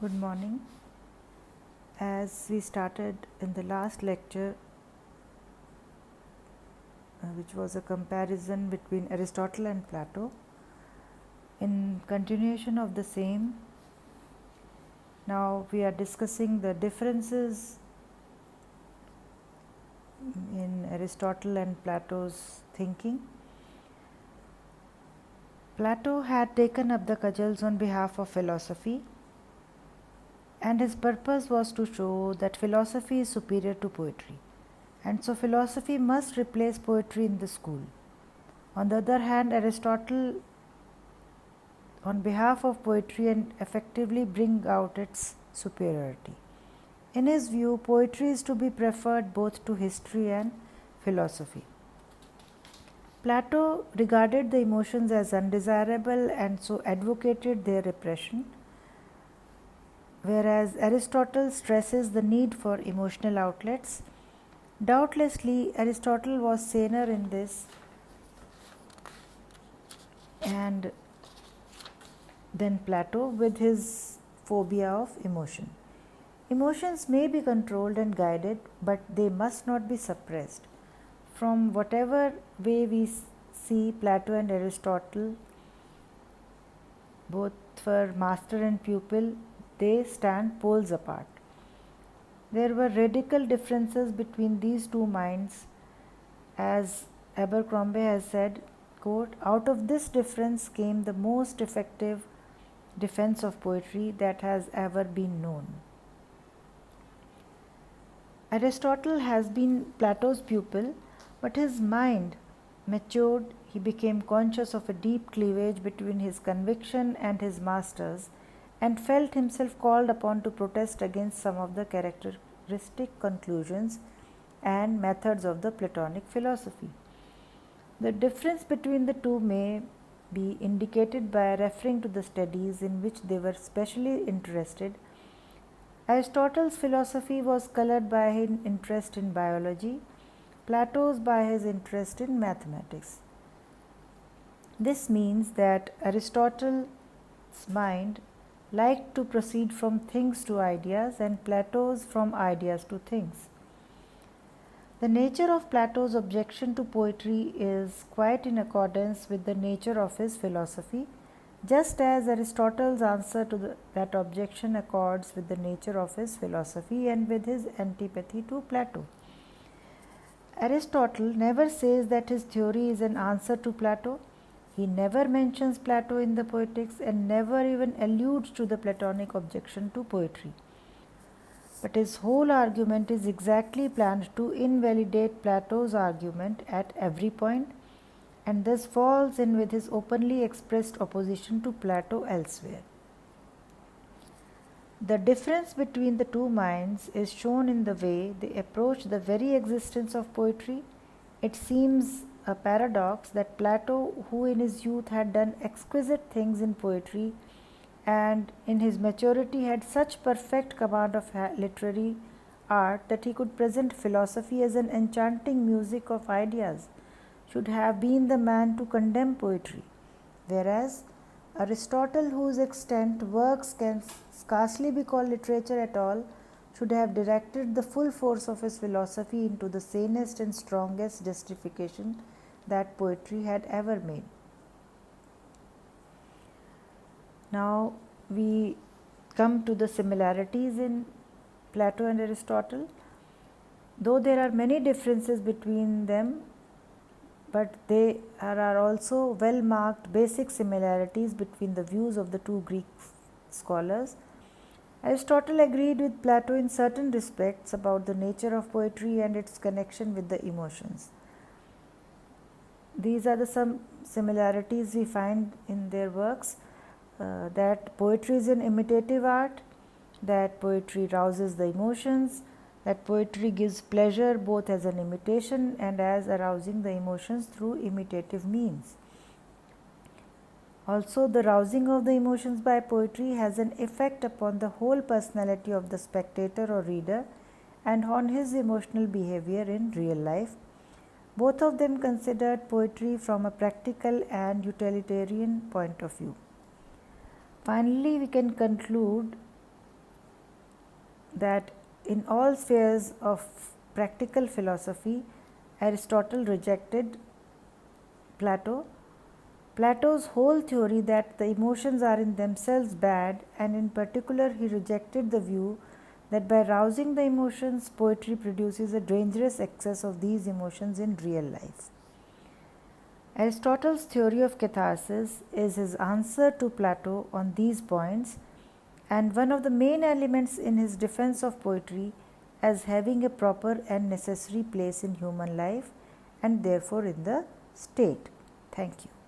Good morning. As we started in the last lecture, which was a comparison between Aristotle and Plato, in continuation of the same, now we are discussing the differences in Aristotle and Plato's thinking. Plato had taken up the cudgels on behalf of philosophy, and his purpose was to show that philosophy is superior to poetry, and so philosophy must replace poetry in the school. On the other hand, Aristotle, on behalf of poetry, and effectively bring out its superiority. In his view, poetry is to be preferred both to history and philosophy. Plato regarded the emotions as undesirable and so advocated their repression, whereas Aristotle stresses the need for emotional outlets. Doubtlessly, Aristotle was saner in this and than Plato with his phobia of emotion. Emotions may be controlled and guided, but they must not be suppressed. From whatever way we see Plato and Aristotle, both for master and pupil, they stand poles apart. There were radical differences between these two minds, as Abercrombie has said, quote, "Out of this difference came the most effective defense of poetry that has ever been known." Aristotle has been Plato's pupil, but his mind matured. He became conscious of a deep cleavage between his conviction and his master's, and felt himself called upon to protest against some of the characteristic conclusions and methods of the Platonic philosophy. The difference between the two may be indicated by referring to the studies in which they were specially interested. Aristotle's philosophy was colored by his interest in biology, Plato's by his interest in mathematics. This means that Aristotle's mind liked to proceed from things to ideas and Plato's from ideas to things. The nature of Plato's objection to poetry is quite in accordance with the nature of his philosophy, just as Aristotle's answer to that objection accords with the nature of his philosophy and with his antipathy to Plato. Aristotle never says that his theory is an answer to Plato. He never mentions Plato in the Poetics and never even alludes to the Platonic objection to poetry. But his whole argument is exactly planned to invalidate Plato's argument at every point, and thus falls in with his openly expressed opposition to Plato elsewhere. The difference between the two minds is shown in the way they approach the very existence of poetry. It seems a paradox that Plato, who in his youth had done exquisite things in poetry and in his maturity had such perfect command of literary art that he could present philosophy as an enchanting music of ideas, should have been the man to condemn poetry, whereas Aristotle, whose extant works can scarcely be called literature at all, should have directed the full force of his philosophy into the sanest and strongest justification that poetry had ever made. Now we come to the similarities in Plato and Aristotle. Though there are many differences between them, but there are also well marked basic similarities between the views of the two Greek scholars. Aristotle agreed with Plato in certain respects about the nature of poetry and its connection with the emotions. These are some similarities we find in their works. That poetry is an imitative art, that poetry rouses the emotions, that poetry gives pleasure both as an imitation and as arousing the emotions through imitative means. Also, the rousing of the emotions by poetry has an effect upon the whole personality of the spectator or reader and on his emotional behavior in real life. Both of them considered poetry from a practical and utilitarian point of view. Finally, we can conclude that in all spheres of practical philosophy, Aristotle rejected Plato. Plato's whole theory that the emotions are in themselves bad, and in particular, he rejected the view that by rousing the emotions, poetry produces a dangerous excess of these emotions in real life. Aristotle's theory of catharsis is his answer to Plato on these points, and one of the main elements in his defense of poetry as having a proper and necessary place in human life and therefore in the state. Thank you.